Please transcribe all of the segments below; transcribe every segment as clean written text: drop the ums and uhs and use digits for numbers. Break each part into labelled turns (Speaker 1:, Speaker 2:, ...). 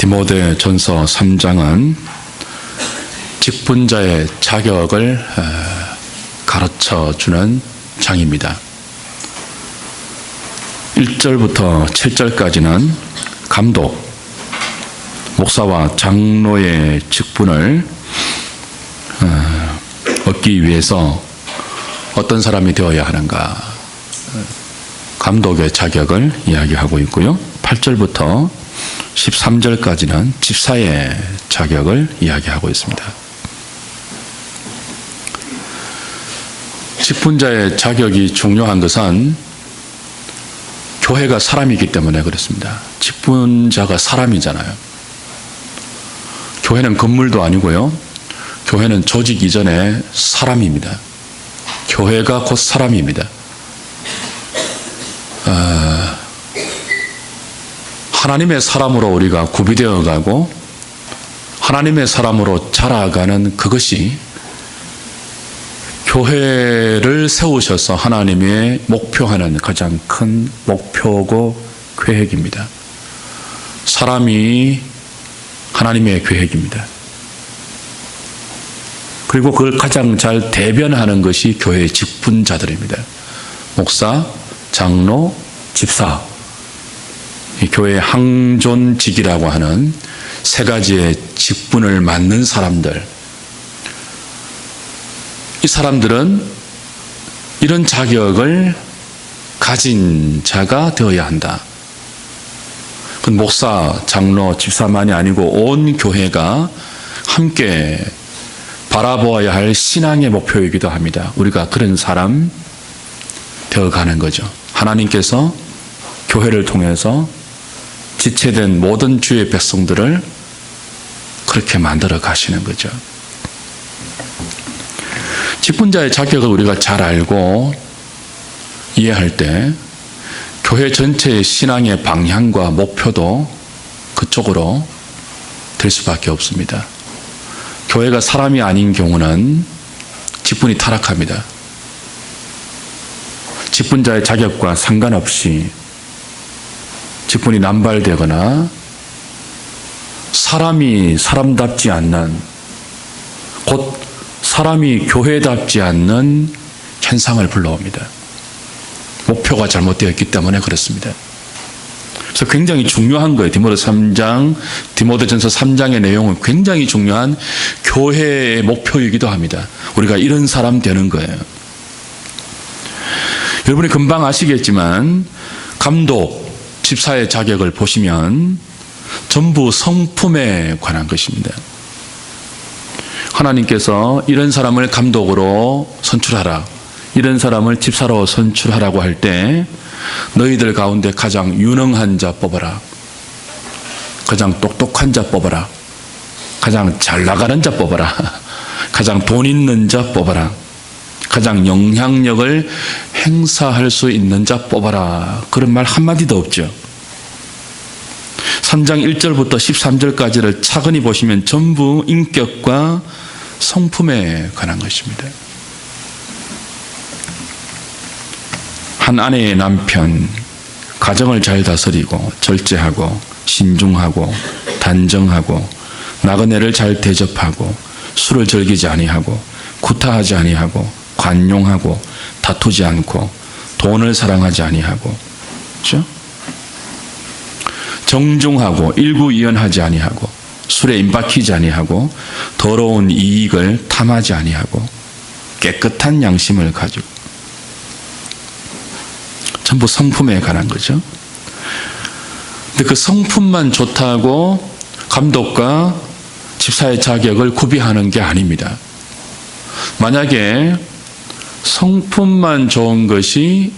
Speaker 1: 디모데전서 3장은 직분자의 자격을 가르쳐주는 장입니다. 1절부터 7절까지는 감독, 목사와 장로의 직분을 얻기 위해서 어떤 사람이 되어야 하는가, 감독의 자격을 이야기하고 있고요. 8절부터 13절까지는 집사의 자격을 이야기하고 있습니다. 직분자의 자격이 중요한 것은 교회가 사람이기 때문에 그렇습니다. 직분자가 사람이잖아요. 교회는 건물도 아니고요. 교회는 조직 이전에 사람입니다. 교회가 곧 사람입니다. 하나님의 사람으로 우리가 구비되어 가고 하나님의 사람으로 자라가는 그것이 교회를 세우셔서 하나님의 목표하는 가장 큰 목표고 계획입니다. 사람이 하나님의 계획입니다. 그리고 그걸 가장 잘 대변하는 것이 교회의 직분자들입니다. 목사, 장로, 집사, 이 교회의 항존직이라고 하는 세 가지의 직분을 맡는 사람들, 이 사람들은 이런 자격을 가진 자가 되어야 한다. 그 목사, 장로, 집사만이 아니고 온 교회가 함께 바라보아야 할 신앙의 목표이기도 합니다. 우리가 그런 사람 되어가는 거죠. 하나님께서 교회를 통해서 지체된 모든 주의 백성들을 그렇게 만들어 가시는 거죠. 직분자의 자격을 우리가 잘 알고 이해할 때 교회 전체의 신앙의 방향과 목표도 그쪽으로 될 수밖에 없습니다. 교회가 사람이 아닌 경우는 직분이 타락합니다. 직분자의 자격과 상관없이 직분이 남발되거나 사람이 사람답지 않는, 곧 사람이 교회답지 않는 현상을 불러옵니다. 목표가 잘못되었기 때문에 그렇습니다. 그래서 굉장히 중요한 거예요. 디모데전서 3장의 내용은 굉장히 중요한 교회의 목표이기도 합니다. 우리가 이런 사람 되는 거예요. 여러분이 금방 아시겠지만 감독, 집사의 자격을 보시면 전부 성품에 관한 것입니다. 하나님께서 이런 사람을 감독으로 선출하라, 이런 사람을 집사로 선출하라고 할 때 너희들 가운데 가장 유능한 자 뽑아라, 가장 똑똑한 자 뽑아라, 가장 잘 나가는 자 뽑아라, 가장 돈 있는 자 뽑아라, 가장 영향력을 행사할 수 있는 자 뽑아라. 그런 말 한마디도 없죠. 3장 1절부터 13절까지를 차근히 보시면 전부 인격과 성품에 관한 것입니다. 한 아내의 남편, 가정을 잘 다스리고 절제하고 신중하고 단정하고 나그네를 잘 대접하고 술을 즐기지 아니하고 구타하지 아니하고 관용하고 다투지 않고 돈을 사랑하지 아니하고, 그렇죠? 정중하고 일구이연하지 아니하고 술에 임박히지 아니하고 더러운 이익을 탐하지 아니하고 깨끗한 양심을 가지고, 전부 성품에 관한 거죠. 근데 그 성품만 좋다고 감독과 집사의 자격을 구비하는 게 아닙니다. 만약에 성품만 좋은 것이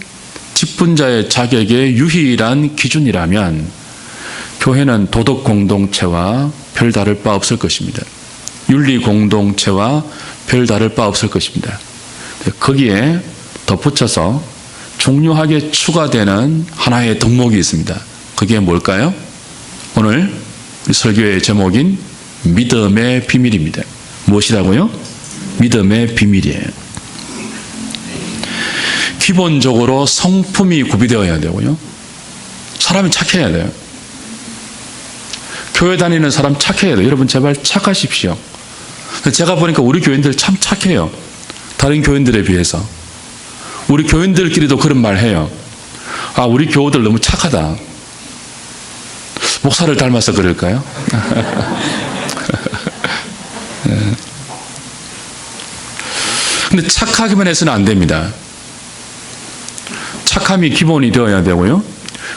Speaker 1: 직분자의 자격의 유일한 기준이라면 교회는 도덕 공동체와 별다를 바 없을 것입니다. 윤리 공동체와 별다를 바 없을 것입니다. 거기에 덧붙여서 중요하게 추가되는 하나의 덕목이 있습니다. 그게 뭘까요? 오늘 설교의 제목인 믿음의 비밀입니다. 무엇이라고요? 믿음의 비밀이에요. 기본적으로 성품이 구비되어야 되고요. 사람이 착해야 돼요. 교회 다니는 사람 착해야 돼요. 여러분 제발 착하십시오. 제가 보니까 우리 교인들 참 착해요. 다른 교인들에 비해서. 우리 교인들끼리도 그런 말 해요. 아, 우리 교우들 너무 착하다. 목사를 닮아서 그럴까요? 근데 착하기만 해서는 안 됩니다. 착함이 기본이 되어야 되고요.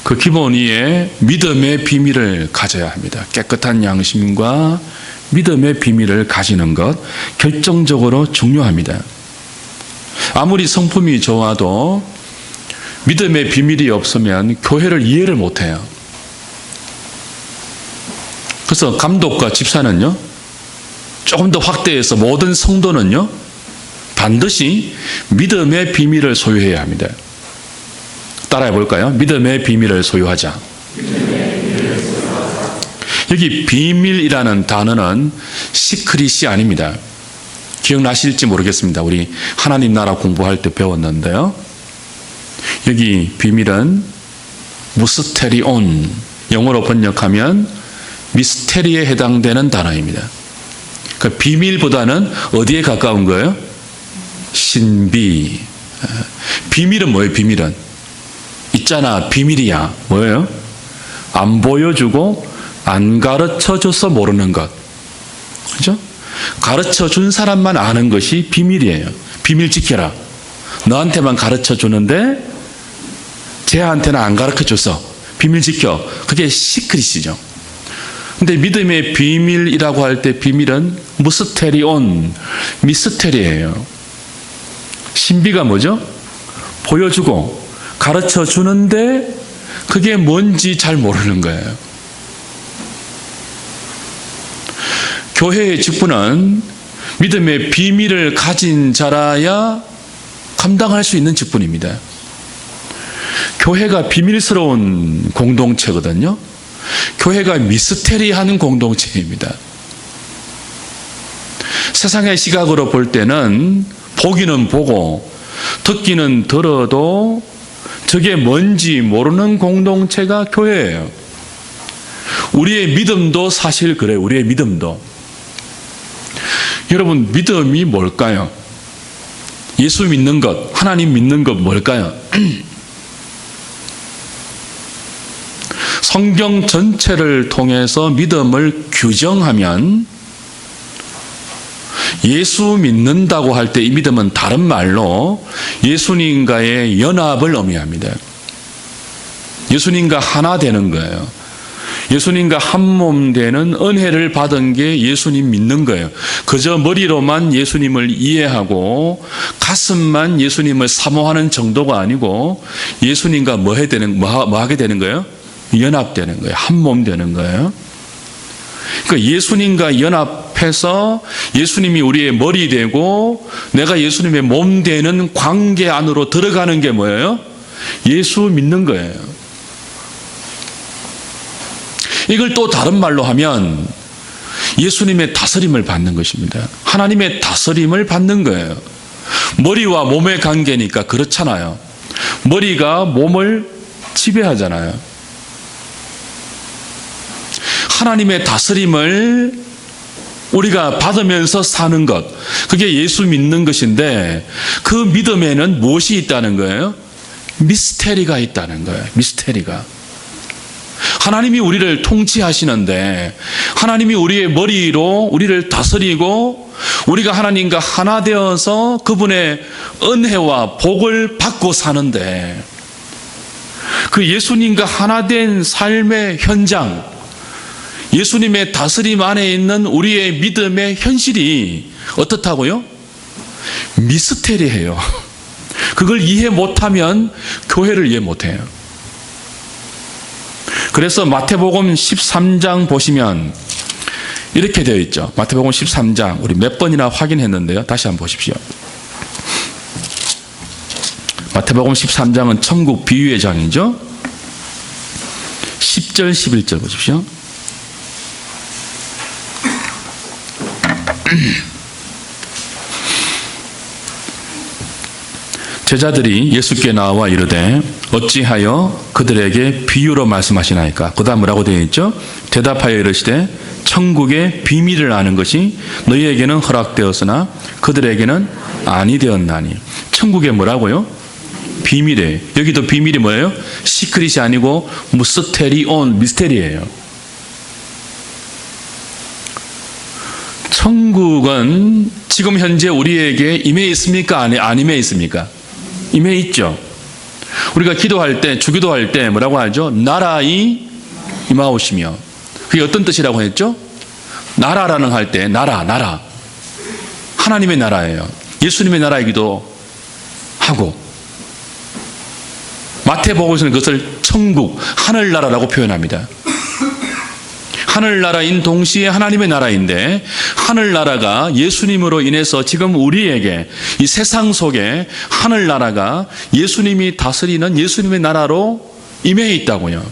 Speaker 1: 그 기본 위에 믿음의 비밀을 가져야 합니다. 깨끗한 양심과 믿음의 비밀을 가지는 것 결정적으로 중요합니다. 아무리 성품이 좋아도 믿음의 비밀이 없으면 교회를 이해를 못해요. 그래서 감독과 집사는요, 조금 더 확대해서 모든 성도는요, 반드시 믿음의 비밀을 소유해야 합니다. 따라해 볼까요? 믿음의 비밀을 소유하자. 여기 비밀이라는 단어는 시크릿이 아닙니다. 기억나실지 모르겠습니다. 우리 하나님 나라 공부할 때 배웠는데요. 여기 비밀은 무스테리온, 영어로 번역하면 미스테리에 해당되는 단어입니다. 그러니까 비밀보다는 어디에 가까운 거예요? 신비. 비밀은 뭐예요? 비밀은 있잖아, 비밀이야. 뭐예요? 안 보여주고 안 가르쳐줘서 모르는 것. 그죠? 가르쳐준 사람만 아는 것이 비밀이에요. 비밀 지켜라. 너한테만 가르쳐주는데 쟤한테는 안 가르쳐줘서 비밀 지켜. 그게 시크릿이죠. 근데 믿음의 비밀이라고 할 때 비밀은 무스테리온, 미스테리예요. 신비가 뭐죠? 보여주고 가르쳐주는데 그게 뭔지 잘 모르는 거예요. 교회의 직분은 믿음의 비밀을 가진 자라야 감당할 수 있는 직분입니다. 교회가 비밀스러운 공동체거든요. 교회가 미스테리한 공동체입니다. 세상의 시각으로 볼 때는 보기는 보고 듣기는 들어도 저게 뭔지 모르는 공동체가 교회예요. 우리의 믿음도 사실 그래요. 우리의 믿음도. 여러분, 믿음이 뭘까요? 예수 믿는 것, 하나님 믿는 것 뭘까요? 성경 전체를 통해서 믿음을 규정하면 예수 믿는다고 할 때 이 믿음은 다른 말로 예수님과의 연합을 의미합니다. 예수님과 하나 되는 거예요. 예수님과 한 몸 되는 은혜를 받은 게 예수님 믿는 거예요. 그저 머리로만 예수님을 이해하고 가슴만 예수님을 사모하는 정도가 아니고 예수님과 뭐 하게 되는 거예요? 연합되는 거예요. 한 몸 되는 거예요. 그러니까 예수님과 연합해서 예수님이 우리의 머리 되고 내가 예수님의 몸 되는 관계 안으로 들어가는 게 뭐예요? 예수 믿는 거예요. 이걸 또 다른 말로 하면 예수님의 다스림을 받는 것입니다. 하나님의 다스림을 받는 거예요. 머리와 몸의 관계니까 그렇잖아요. 머리가 몸을 지배하잖아요. 하나님의 다스림을 우리가 받으면서 사는 것, 그게 예수 믿는 것인데 그 믿음에는 무엇이 있다는 거예요? 미스테리가 있다는 거예요. 미스테리가. 하나님이 우리를 통치하시는데 하나님이 우리의 머리로 우리를 다스리고 우리가 하나님과 하나 되어서 그분의 은혜와 복을 받고 사는데 그 예수님과 하나 된 삶의 현장, 예수님의 다스림 안에 있는 우리의 믿음의 현실이 어떻다고요? 미스테리해요. 그걸 이해 못하면 교회를 이해 못해요. 그래서 마태복음 13장 보시면 이렇게 되어 있죠. 마태복음 13장 우리 몇 번이나 확인했는데요. 다시 한번 보십시오. 마태복음 13장은 천국 비유의 장이죠. 10절 11절 보십시오. 제자들이 예수께 나와 이르되 어찌하여 그들에게 비유로 말씀하시나이까? 그 다음 뭐라고 되어 있죠? 대답하여 이르시되 천국의 비밀을 아는 것이 너희에게는 허락되었으나 그들에게는 아니 되었나니. 천국에 뭐라고요? 비밀이에요. 여기도 비밀이 뭐예요? 시크릿이 아니고 무스테리온, 미스테리예요. 천국은 지금 현재 우리에게 임해 있습니까? 안 임해 있습니까? 임해 있죠. 우리가 기도할 때, 주기도할 때 뭐라고 하죠? 나라이 임하오시며. 그게 어떤 뜻이라고 했죠? 나라라는 할 때, 나라. 하나님의 나라예요. 예수님의 나라이기도 하고. 마태복음에서는 그것을 천국, 하늘나라라고 표현합니다. 하늘나라인 동시에 하나님의 나라인데, 하늘나라가 예수님으로 인해서 지금 우리에게 이 세상 속에 하늘나라가 예수님이 다스리는 예수님의 나라로 임해 있다고요.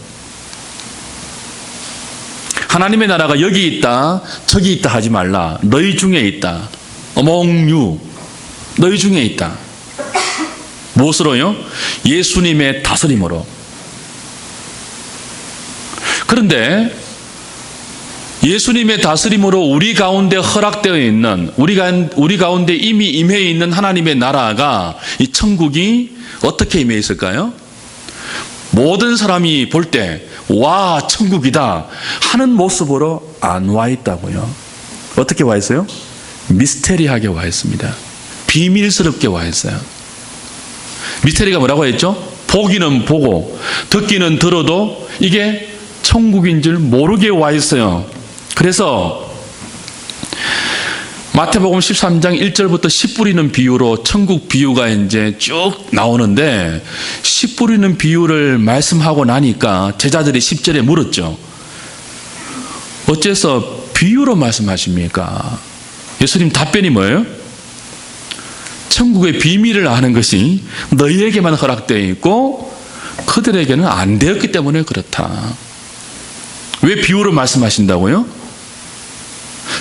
Speaker 1: 하나님의 나라가 여기 있다, 저기 있다 하지 말라. 너희 중에 있다. among you. 너희 중에 있다. 무엇으로요? 예수님의 다스림으로. 그런데 예수님의 다스림으로 우리 가운데 허락되어 있는, 우리 가운데 이미 임해 있는 하나님의 나라가, 이 천국이 어떻게 임해 있을까요? 모든 사람이 볼 때 와, 천국이다 하는 모습으로 안 와 있다고요. 어떻게 와 있어요? 미스테리하게 와 있습니다. 비밀스럽게 와 있어요. 미스테리가 뭐라고 했죠? 보기는 보고 듣기는 들어도 이게 천국인 줄 모르게 와 있어요. 그래서 마태복음 13장 1절부터 씨 뿌리는 비유로 천국 비유가 이제 쭉 나오는데, 씨 뿌리는 비유를 말씀하고 나니까 제자들이 10절에 물었죠. 어째서 비유로 말씀하십니까? 예수님 답변이 뭐예요? 천국의 비밀을 아는 것이 너희에게만 허락되어 있고 그들에게는 안 되었기 때문에 그렇다. 왜 비유로 말씀하신다고요?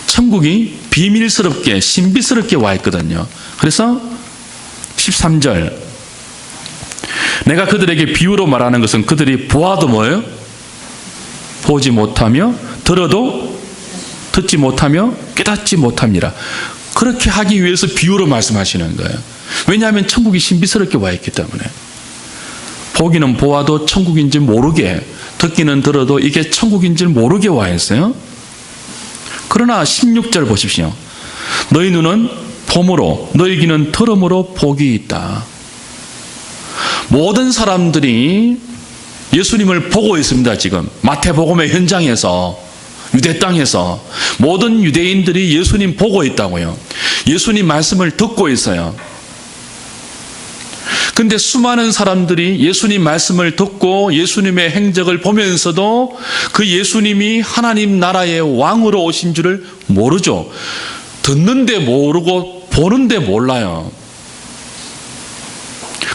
Speaker 1: 천국이 비밀스럽게 신비스럽게 와 있거든요. 그래서 13절, 내가 그들에게 비유로 말하는 것은 그들이 보아도 뭐예요? 보지 못하며 들어도 듣지 못하며 깨닫지 못합니다. 그렇게 하기 위해서 비유로 말씀하시는 거예요. 왜냐하면 천국이 신비스럽게 와 있기 때문에. 보기는 보아도 천국인지 모르게, 듣기는 들어도 이게 천국인지 모르게 와 있어요. 그러나 16절 보십시오. 너희 눈은 봄으로, 너희 귀는 들음으로 복이 있다. 모든 사람들이 예수님을 보고 있습니다. 지금 마태복음의 현장에서, 유대 땅에서 모든 유대인들이 예수님 보고 있다고요. 예수님 말씀을 듣고 있어요. 근데 수많은 사람들이 예수님 말씀을 듣고 예수님의 행적을 보면서도 그 예수님이 하나님 나라의 왕으로 오신 줄을 모르죠. 듣는데 모르고 보는데 몰라요.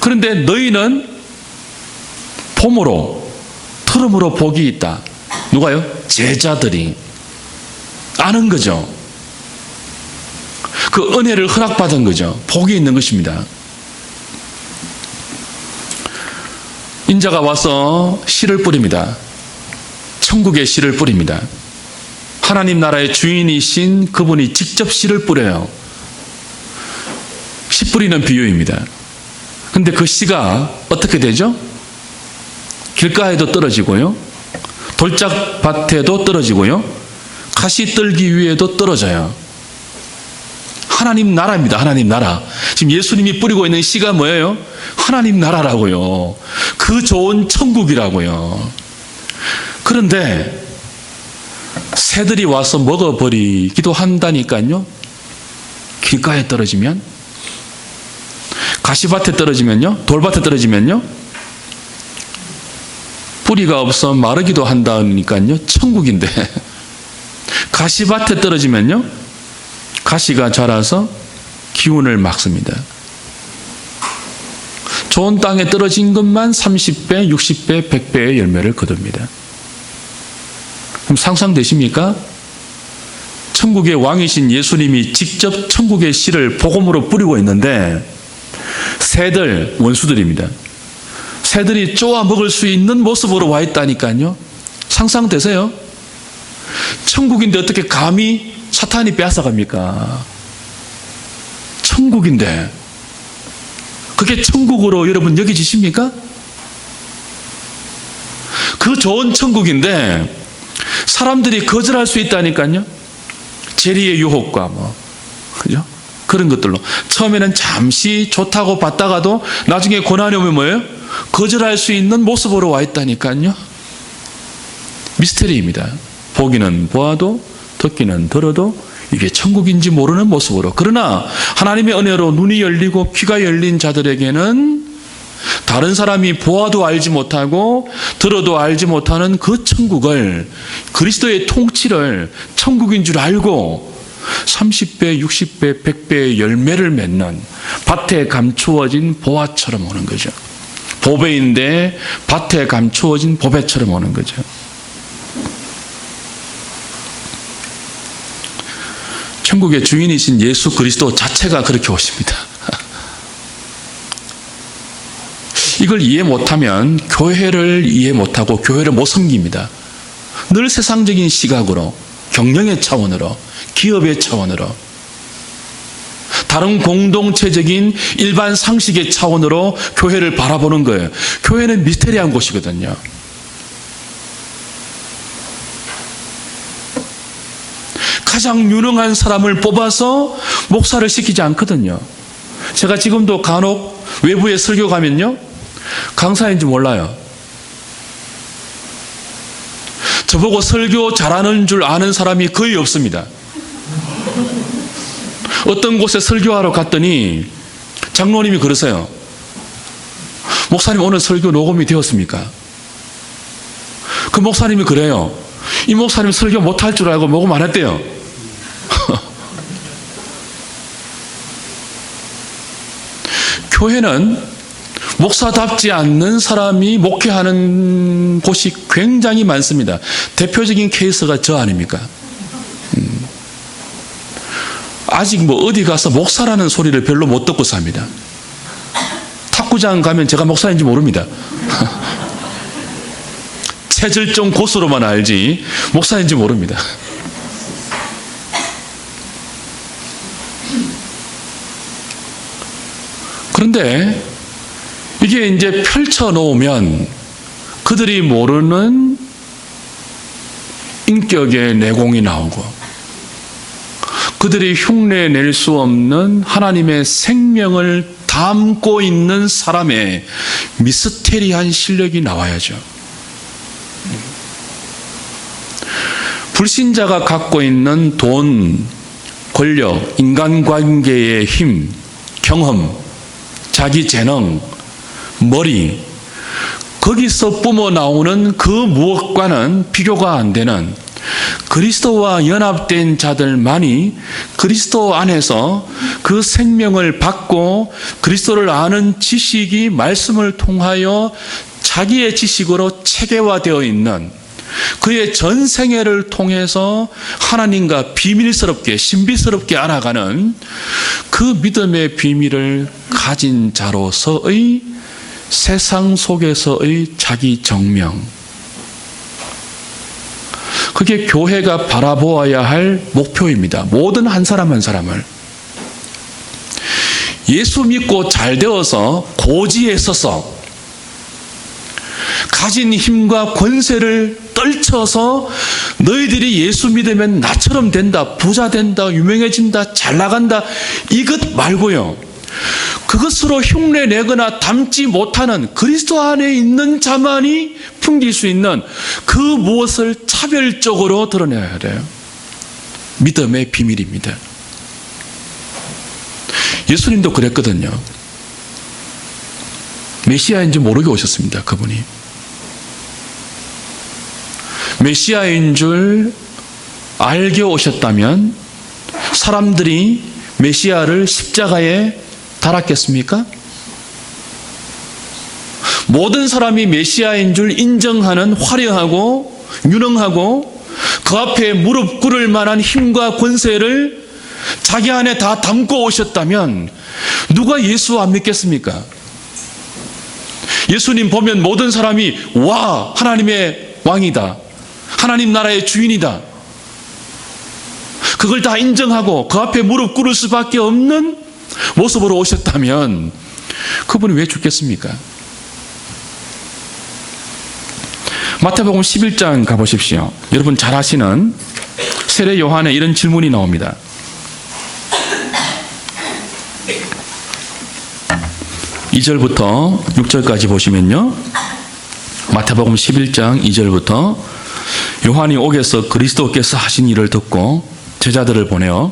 Speaker 1: 그런데 너희는 봄으로, 들음으로 복이 있다. 누가요? 제자들이 아는 거죠. 그 은혜를 허락받은 거죠. 복이 있는 것입니다. 인자가 와서 씨를 뿌립니다. 천국의 씨를 뿌립니다. 하나님 나라의 주인이신 그분이 직접 씨를 뿌려요. 씨 뿌리는 비유입니다. 근데 그 씨가 어떻게 되죠? 길가에도 떨어지고요, 돌짝밭에도 떨어지고요, 가시떨기 위에도 떨어져요. 하나님 나라입니다. 하나님 나라. 지금 예수님이 뿌리고 있는 씨가 뭐예요? 하나님 나라라고요. 그 좋은 천국이라고요. 그런데 새들이 와서 먹어버리기도 한다니까요. 길가에 떨어지면, 가시밭에 떨어지면요, 돌밭에 떨어지면요, 뿌리가 없어 마르기도 한다니까요. 천국인데 가시밭에 떨어지면요, 가시가 자라서 기운을 막습니다. 좋은 땅에 떨어진 것만 30배, 60배, 100배의 열매를 거둡니다. 그럼 상상되십니까? 천국의 왕이신 예수님이 직접 천국의 씨를 복음으로 뿌리고 있는데, 새들, 원수들입니다. 새들이 쪼아 먹을 수 있는 모습으로 와 있다니까요. 상상되세요? 천국인데 어떻게 감히 사탄이 빼앗아갑니까? 천국인데 그게 천국으로 여러분 여겨지십니까? 그 좋은 천국인데 사람들이 거절할 수 있다니까요. 재리의 유혹과 그죠? 그런 것들로 처음에는 잠시 좋다고 봤다가도 나중에 고난이 오면 뭐예요? 거절할 수 있는 모습으로 와 있다니까요. 미스터리입니다. 보기는 보아도 듣기는 들어도 이게 천국인지 모르는 모습으로. 그러나 하나님의 은혜로 눈이 열리고 귀가 열린 자들에게는 다른 사람이 보아도 알지 못하고 들어도 알지 못하는 그 천국을, 그리스도의 통치를 천국인 줄 알고 30배, 60배, 100배의 열매를 맺는 밭에 감추어진 보화처럼 오는 거죠. 보배인데 밭에 감추어진 보배처럼 오는 거죠. 천국의 주인이신 예수 그리스도 자체가 그렇게 오십니다. 이걸 이해 못하면 교회를 이해 못하고 교회를 못 섬깁니다. 늘 세상적인 시각으로, 경영의 차원으로, 기업의 차원으로, 다른 공동체적인 일반 상식의 차원으로 교회를 바라보는 거예요. 교회는 미스테리한 곳이거든요. 가장 유능한 사람을 뽑아서 목사를 시키지 않거든요. 제가 지금도 간혹 외부에 설교 가면요, 강사인지 몰라요. 저보고 설교 잘하는 줄 아는 사람이 거의 없습니다. 어떤 곳에 설교하러 갔더니 장로님이 그러세요. 목사님 오늘 설교 녹음이 되었습니까? 그 목사님이 그래요. 이 목사님 설교 못할 줄 알고 녹음 안 했대요. 교회는 목사답지 않는 사람이 목회하는 곳이 굉장히 많습니다. 대표적인 케이스가 저 아닙니까? 아직 어디 가서 목사라는 소리를 별로 못 듣고 삽니다. 탁구장 가면 제가 목사인지 모릅니다. 체질적 고수로만 알지 목사인지 모릅니다. 그런데 이게 이제 펼쳐놓으면 그들이 모르는 인격의 내공이 나오고, 그들이 흉내낼 수 없는 하나님의 생명을 담고 있는 사람의 미스테리한 실력이 나와야죠. 불신자가 갖고 있는 돈, 권력, 인간관계의 힘, 경험, 자기 재능, 머리, 거기서 뿜어 나오는 그 무엇과는 비교가 안 되는 그리스도와 연합된 자들만이 그리스도 안에서 그 생명을 받고 그리스도를 아는 지식이 말씀을 통하여 자기의 지식으로 체계화되어 있는, 그의 전생애를 통해서 하나님과 비밀스럽게 신비스럽게 알아가는 그 믿음의 비밀을 가진 자로서의 세상 속에서의 자기 정명, 그게 교회가 바라보아야 할 목표입니다. 모든 한 사람 한 사람을. 예수 믿고 잘 되어서 고지에 서서 가진 힘과 권세를 떨쳐서 너희들이 예수 믿으면 나처럼 된다, 부자 된다, 유명해진다, 잘 나간다, 이것 말고요, 그것으로 흉내내거나 담지 못하는 그리스도 안에 있는 자만이 풍길 수 있는 그 무엇을 차별적으로 드러내야 돼요. 믿음의 비밀입니다. 예수님도 그랬거든요. 메시아인지 모르게 오셨습니다. 그분이. 메시아인 줄 알게 오셨다면 사람들이 메시아를 십자가에 달았겠습니까? 모든 사람이 메시아인 줄 인정하는 화려하고 유능하고 그 앞에 무릎 꿇을 만한 힘과 권세를 자기 안에 다 담고 오셨다면 누가 예수 안 믿겠습니까? 예수님 보면 모든 사람이 와, 하나님의 왕이다. 하나님 나라의 주인이다. 그걸 다 인정하고 그 앞에 무릎 꿇을 수밖에 없는 모습으로 오셨다면 그분이 왜 죽겠습니까? 마태복음 11장 가보십시오. 여러분 잘 아시는 세례 요한의 이런 질문이 나옵니다. (2절부터) (6절까지) 보시면요, 마태복음 11장 2절부터 요한이 옥에서 그리스도께서 하신 일을 듣고 제자들을 보내어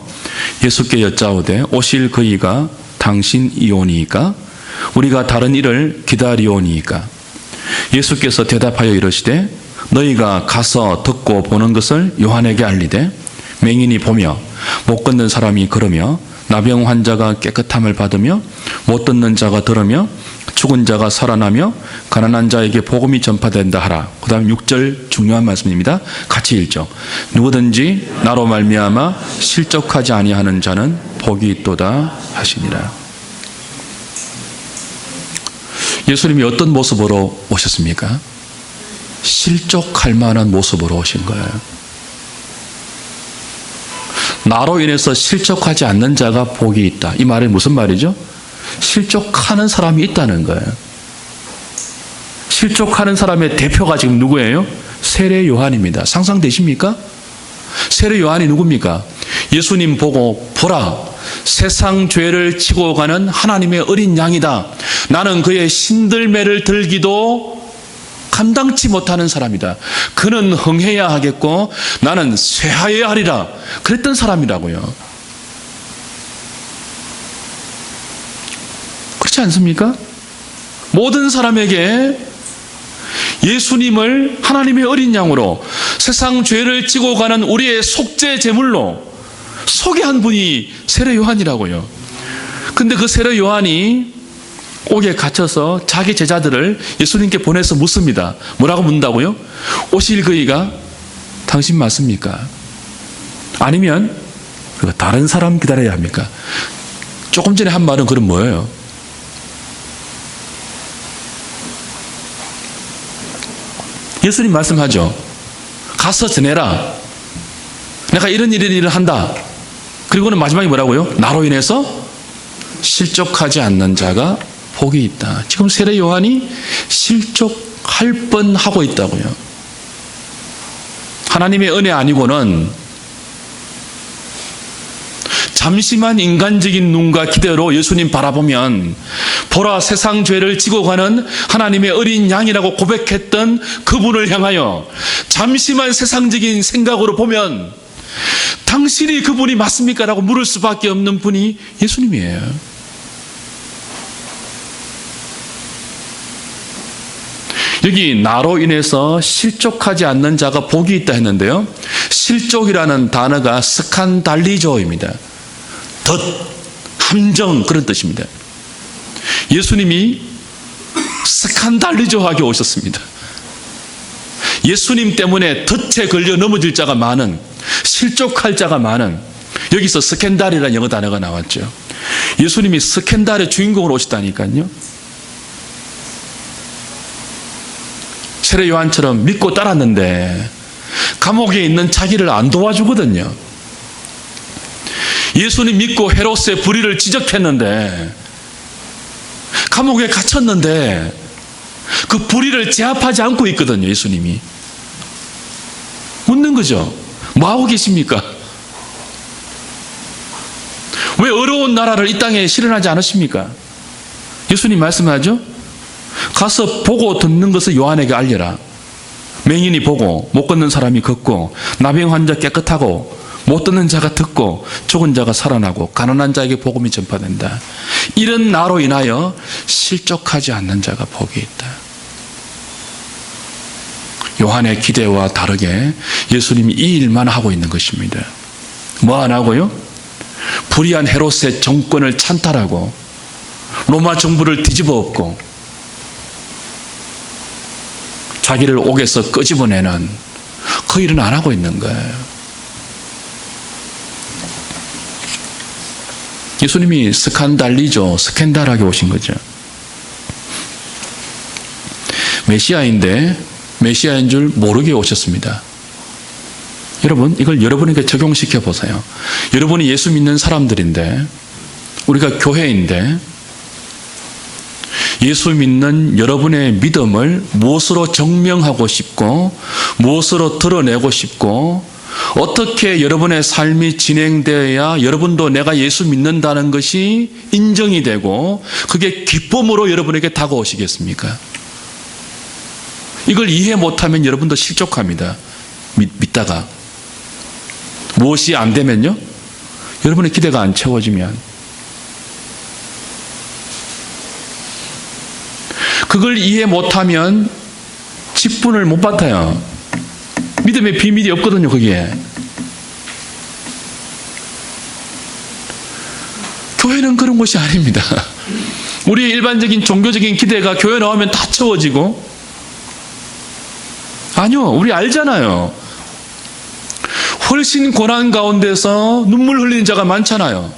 Speaker 1: 예수께 여짜오되 오실 그이가 당신이오니이까 우리가 다른 일을 기다리오니이까. 예수께서 대답하여 이르시되 너희가 가서 듣고 보는 것을 요한에게 알리되 맹인이 보며 못 걷는 사람이 걸으며 나병 환자가 깨끗함을 받으며 못 듣는 자가 들으며 죽은 자가 살아나며 가난한 자에게 복음이 전파된다 하라. 그 다음 6절 중요한 말씀입니다. 같이 읽죠. 누구든지 나로 말미암아 실족하지 아니하는 자는 복이 있도다 하시니라. 예수님이 어떤 모습으로 오셨습니까? 실족할 만한 모습으로 오신 거예요. 나로 인해서 실족하지 않는 자가 복이 있다. 이 말이 무슨 말이죠? 실족하는 사람이 있다는 거예요. 실족하는 사람의 대표가 지금 누구예요? 세례 요한입니다. 상상되십니까? 세례 요한이 누굽니까? 예수님 보고 보라, 세상 죄를 지고 가는 하나님의 어린 양이다. 나는 그의 신들매를 들기도 감당치 못하는 사람이다. 그는 흥해야 하겠고 나는 쇠하여야 하리라. 그랬던 사람이라고요. 그렇지 않습니까? 모든 사람에게 예수님을 하나님의 어린 양으로 세상 죄를 지고 가는 우리의 속죄 제물로 소개한 분이 세례 요한이라고요. 근데 그 세례 요한이 옥에 갇혀서 자기 제자들을 예수님께 보내서 묻습니다. 뭐라고 묻는다고요? 오실 그이가 당신 맞습니까? 아니면 다른 사람 기다려야 합니까? 조금 전에 한 말은 그럼 뭐예요? 예수님 말씀하죠. 가서 전해라. 내가 이런 일을 한다. 그리고는 마지막에 뭐라고요? 나로 인해서 실족하지 않는 자가 복이 있다. 지금 세례 요한이 실족할 뻔하고 있다고요. 하나님의 은혜 아니고는 잠시만 인간적인 눈과 기대로 예수님 바라보면 보라 세상 죄를 지고 가는 하나님의 어린 양이라고 고백했던 그분을 향하여 잠시만 세상적인 생각으로 보면 당신이 그분이 맞습니까? 라고 물을 수밖에 없는 분이 예수님이에요. 여기 나로 인해서 실족하지 않는 자가 복이 있다 했는데요. 실족이라는 단어가 스칸달리조입니다. 덫, 함정 그런 뜻입니다. 예수님이 스칸달리조하게 오셨습니다. 예수님 때문에 덫에 걸려 넘어질 자가 많은, 실족할 자가 많은, 여기서 스캔달이라는 영어 단어가 나왔죠. 예수님이 스캔달의 주인공으로 오셨다니까요. 세례 요한처럼 믿고 따랐는데 감옥에 있는 자기를 안 도와주거든요. 예수님 믿고 헤롯의 불의를 지적했는데 감옥에 갇혔는데 그 불의를 제압하지 않고 있거든요. 예수님이 묻는 거죠. 뭐하고 계십니까? 왜 어려운 나라를 이 땅에 실현하지 않으십니까? 예수님 말씀하죠. 가서 보고 듣는 것을 요한에게 알려라. 맹인이 보고 못 걷는 사람이 걷고 나병 환자 깨끗하고 못 듣는 자가 듣고 죽은 자가 살아나고 가난한 자에게 복음이 전파된다. 이런 나로 인하여 실족하지 않는 자가 복이 있다. 요한의 기대와 다르게 예수님이 이 일만 하고 있는 것입니다. 뭐 안 하고요? 불의한 헤롯의 정권을 찬탈하고 로마 정부를 뒤집어 엎고 자기를 옥에서 끄집어내는 그 일은 안 하고 있는 거예요. 예수님이 스칸달리죠. 스캔달하게 오신 거죠. 메시아인데 메시아인 줄 모르게 오셨습니다. 여러분, 이걸 여러분에게 적용시켜 보세요. 여러분이 예수 믿는 사람들인데, 우리가 교회인데, 예수 믿는 여러분의 믿음을 무엇으로 증명하고 싶고, 무엇으로 드러내고 싶고, 어떻게 여러분의 삶이 진행되어야 여러분도 내가 예수 믿는다는 것이 인정이 되고, 그게 기쁨으로 여러분에게 다가오시겠습니까? 이걸 이해 못하면 여러분도 실족합니다. 믿다가. 무엇이 안 되면요? 여러분의 기대가 안 채워지면. 그걸 이해 못하면 직분을 못 받아요. 믿음의 비밀이 없거든요, 거기에. 교회는 그런 곳이 아닙니다. 우리의 일반적인 종교적인 기대가 교회 나오면 다 채워지고, 아니요, 우리 알잖아요. 훨씬 고난 가운데서 눈물 흘리는 자가 많잖아요.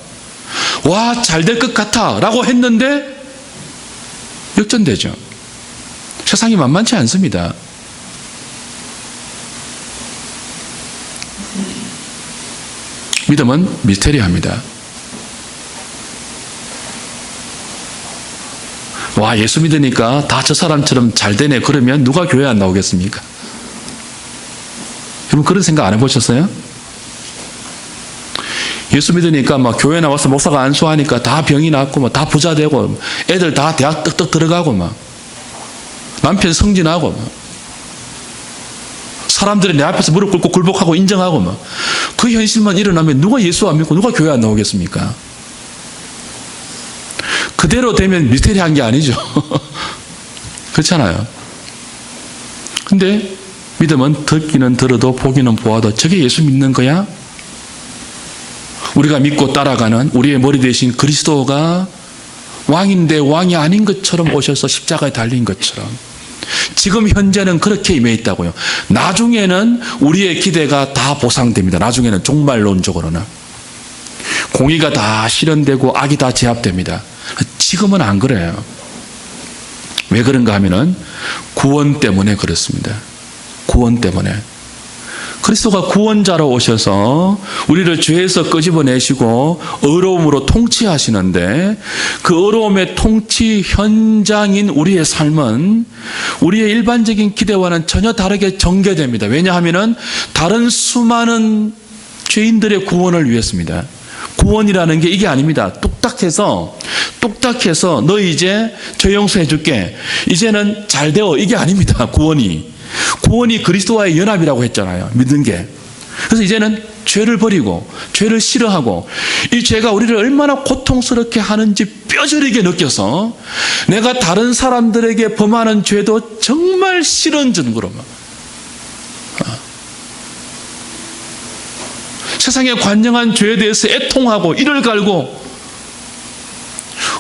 Speaker 1: 와, 잘 될 것 같아 라고 했는데 역전되죠. 세상이 만만치 않습니다. 믿음은 미스테리합니다. 와, 예수 믿으니까 다 저 사람처럼 잘 되네. 그러면 누가 교회 안 나오겠습니까? 여러분 그런 생각 안 해보셨어요? 예수 믿으니까 막 교회 나와서 목사가 안수하니까 다 병이 낫고 막 다 부자 되고 애들 다 대학 떡떡 들어가고 막 남편 승진하고 막 사람들이 내 앞에서 무릎 꿇고 굴복하고 인정하고 막 그 현실만 일어나면 누가 예수 안 믿고 누가 교회 안 나오겠습니까? 그대로 되면 미스테리한 게 아니죠. 그렇잖아요. 근데 믿음은 듣기는 들어도 보기는 보아도 저게 예수 믿는 거야? 우리가 믿고 따라가는 우리의 머리 대신 그리스도가 왕인데 왕이 아닌 것처럼 오셔서 십자가에 달린 것처럼 지금 현재는 그렇게 임해 있다고요. 나중에는 우리의 기대가 다 보상됩니다. 나중에는 종말론적으로는 공의가 다 실현되고 악이 다 제압됩니다. 지금은 안 그래요. 왜 그런가 하면은 구원 때문에 그렇습니다. 구원 때문에. 그리스도가 구원자로 오셔서 우리를 죄에서 끄집어내시고 의로움으로 통치하시는데 그 의로움의 통치 현장인 우리의 삶은 우리의 일반적인 기대와는 전혀 다르게 전개됩니다. 왜냐하면 다른 수많은 죄인들의 구원을 위해서입니다. 구원이라는 게 이게 아닙니다. 뚝딱해서 너 이제 죄 용서해 줄게. 이제는 잘 되어. 이게 아닙니다. 구원이 그리스도와의 연합이라고 했잖아요. 믿는 게. 그래서 이제는 죄를 버리고 죄를 싫어하고 이 죄가 우리를 얼마나 고통스럽게 하는지 뼈저리게 느껴서 내가 다른 사람들에게 범하는 죄도 정말 싫은 정도로 세상에 관영한 죄에 대해서 애통하고 이를 갈고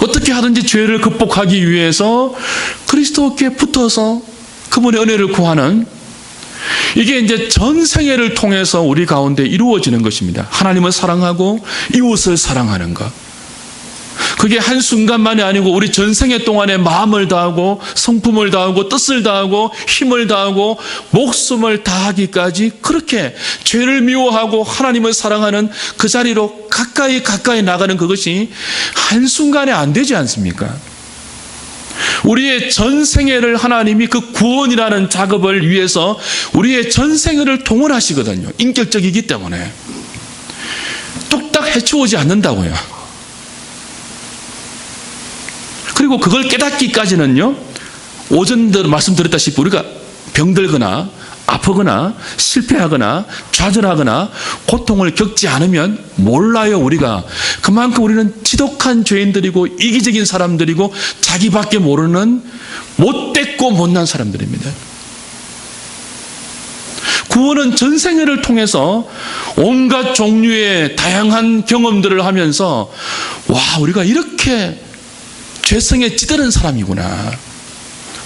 Speaker 1: 어떻게 하든지 죄를 극복하기 위해서 그리스도께 붙어서 그분의 은혜를 구하는 이게 이제 전생애를 통해서 우리 가운데 이루어지는 것입니다. 하나님을 사랑하고 이웃을 사랑하는 것. 그게 한순간만이 아니고 우리 전생애 동안에 마음을 다하고 성품을 다하고 뜻을 다하고 힘을 다하고 목숨을 다하기까지 그렇게 죄를 미워하고 하나님을 사랑하는 그 자리로 가까이 나가는 그것이 한순간에 안 되지 않습니까? 우리의 전생애를 하나님이 그 구원이라는 작업을 위해서 우리의 전생애를 동원하시거든요. 인격적이기 때문에. 뚝딱 해치우지 않는다고요. 그리고 그걸 깨닫기까지는요, 오전도 말씀드렸다시피 우리가 병들거나 아프거나 실패하거나 좌절하거나 고통을 겪지 않으면 몰라요. 우리가 그만큼 우리는 지독한 죄인들이고 이기적인 사람들이고 자기밖에 모르는 못됐고 못난 사람들입니다. 구원은 전생애를 통해서 온갖 종류의 다양한 경험들을 하면서 와, 우리가 이렇게 죄성에 찌드는 사람이구나.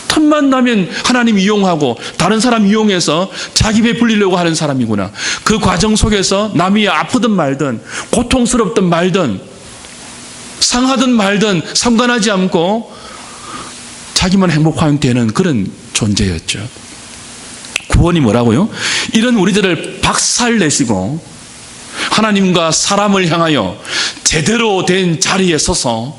Speaker 1: 틈만 나면 하나님 이용하고 다른 사람 이용해서 자기 배 불리려고 하는 사람이구나. 그 과정 속에서 남이 아프든 말든 고통스럽든 말든 상하든 말든 상관하지 않고 자기만 행복하면 되는 그런 존재였죠. 구원이 뭐라고요? 이런 우리들을 박살내시고 하나님과 사람을 향하여 제대로 된 자리에 서서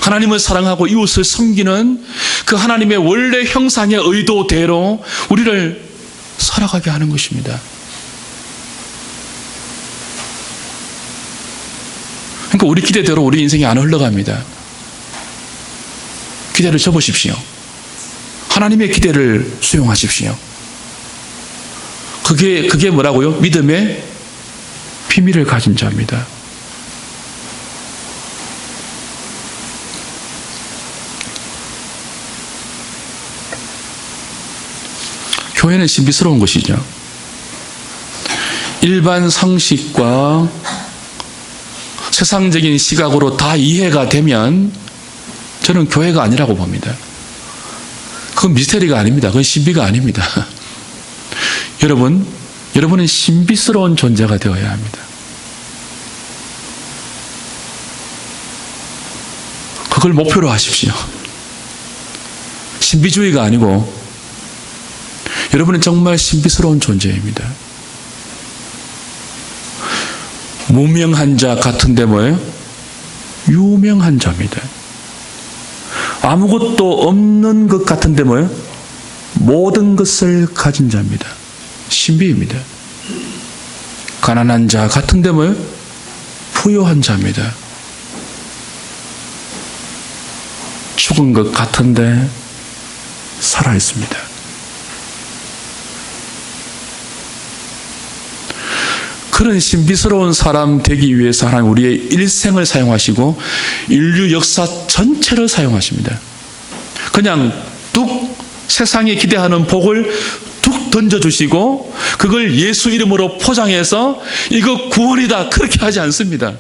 Speaker 1: 하나님을 사랑하고 이웃을 섬기는 그 하나님의 원래 형상의 의도대로 우리를 살아가게 하는 것입니다. 그러니까 우리 기대대로 우리 인생이 안 흘러갑니다. 기대를 접으십시오. 하나님의 기대를 수용하십시오. 그게 뭐라고요? 믿음의 비밀을 가진 자입니다. 교회는 신비스러운 것이죠. 일반 상식과 세상적인 시각으로 다 이해가 되면 저는 교회가 아니라고 봅니다. 그건 미스테리가 아닙니다. 그건 신비가 아닙니다. 여러분은 신비스러운 존재가 되어야 합니다. 그걸 목표로 하십시오. 신비주의가 아니고 여러분은 정말 신비스러운 존재입니다. 무명한 자 같은데 뭐예요? 유명한 자입니다. 아무것도 없는 것 같은데 뭐예요? 모든 것을 가진 자입니다. 신비입니다. 가난한 자 같은데 뭐예요? 부유한 자입니다. 죽은 것 같은데 살아있습니다. 그런 신비스러운 사람 되기 위해서 하나님 우리의 일생을 사용하시고 인류 역사 전체를 사용하십니다. 그냥 뚝 세상에 기대하는 복을 툭 던져주시고 그걸 예수 이름으로 포장해서 이거 구원이다 그렇게 하지 않습니다.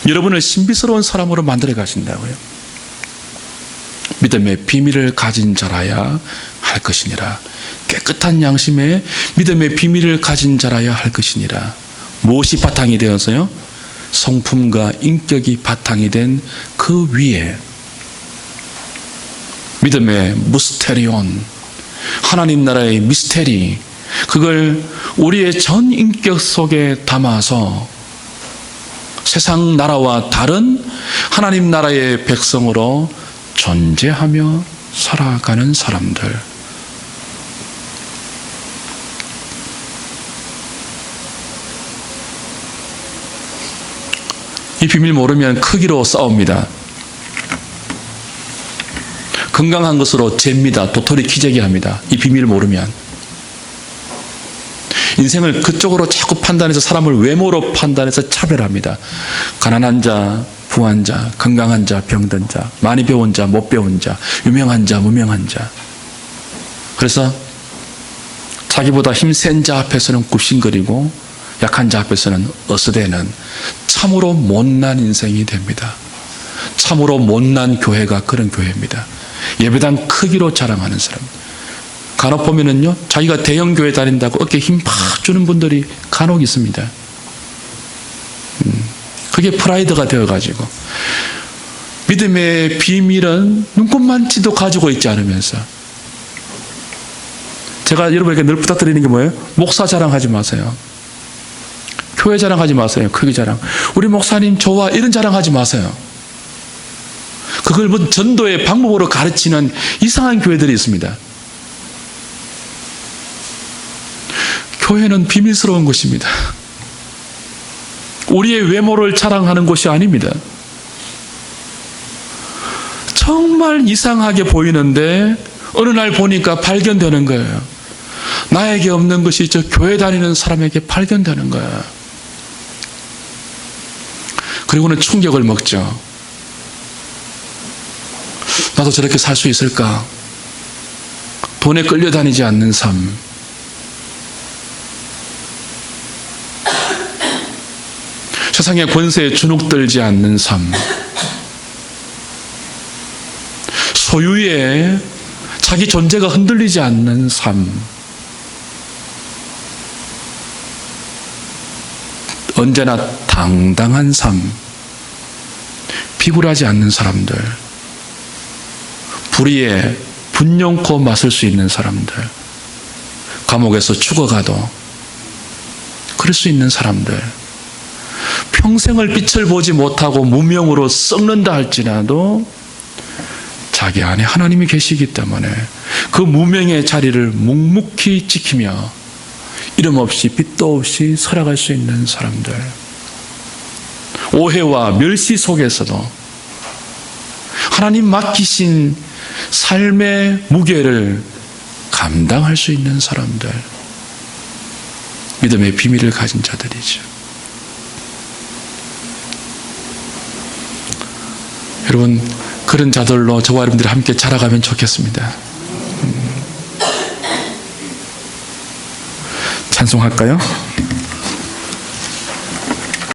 Speaker 1: 여러분을 신비스러운 사람으로 만들어 가신다고요. 믿음의 비밀을 가진 자라야 할 것이니라. 깨끗한 양심에 믿음의 비밀을 가진 자라야 할 것이니라. 무엇이 바탕이 되어서요? 성품과 인격이 바탕이 된 그 위에 믿음의 무스테리온, 하나님 나라의 미스테리, 그걸 우리의 전 인격 속에 담아서 세상 나라와 다른 하나님 나라의 백성으로 존재하며 살아가는 사람들. 이 비밀 모르면 크기로 싸웁니다. 건강한 것으로 잽니다. 도토리 키재기 합니다. 이 비밀을 모르면. 인생을 그쪽으로 자꾸 판단해서 사람을 외모로 판단해서 차별합니다. 가난한 자, 부한 자, 건강한 자, 병든 자, 많이 배운 자, 못 배운 자, 유명한 자, 무명한 자. 그래서 자기보다 힘센 자 앞에서는 굽신거리고 약한 자 앞에서는 어스대는 참으로 못난 인생이 됩니다. 참으로 못난 교회가 그런 교회입니다. 예배당 크기로 자랑하는 사람. 간혹 보면은요, 자기가 대형 교회 다닌다고 어깨에 힘 팍 주는 분들이 간혹 있습니다. 그게 프라이드가 되어가지고 믿음의 비밀은 눈꽃만치도 가지고 있지 않으면서 제가 여러분에게 늘 부탁드리는 게 뭐예요? 목사 자랑하지 마세요. 교회 자랑하지 마세요. 크기 자랑. 우리 목사님 좋아 이런 자랑하지 마세요. 그걸 뭐 전도의 방법으로 가르치는 이상한 교회들이 있습니다. 교회는 비밀스러운 것입니다. 우리의 외모를 자랑하는 곳이 아닙니다. 정말 이상하게 보이는데 어느 날 보니까 발견되는 거예요. 나에게 없는 것이 저 교회 다니는 사람에게 발견되는 거예요. 그리고는 충격을 먹죠. 나도 저렇게 살 수 있을까? 돈에 끌려다니지 않는 삶. 세상의 권세에 주눅들지 않는 삶. 소유에 자기 존재가 흔들리지 않는 삶. 언제나 당당한 삶. 비굴하지 않는 사람들. 불의에 분연코 맞설 수 있는 사람들, 감옥에서 죽어가도 그럴 수 있는 사람들, 평생을 빛을 보지 못하고 무명으로 썩는다 할지라도 자기 안에 하나님이 계시기 때문에 그 무명의 자리를 묵묵히 지키며 이름 없이 빛도 없이 살아갈 수 있는 사람들, 오해와 멸시 속에서도 하나님 맡기신 삶의 무게를 감당할 수 있는 사람들, 믿음의 비밀을 가진 자들이죠. 여러분, 그런 자들로 저와 여러분들이 함께 자라가면 좋겠습니다. 찬송할까요?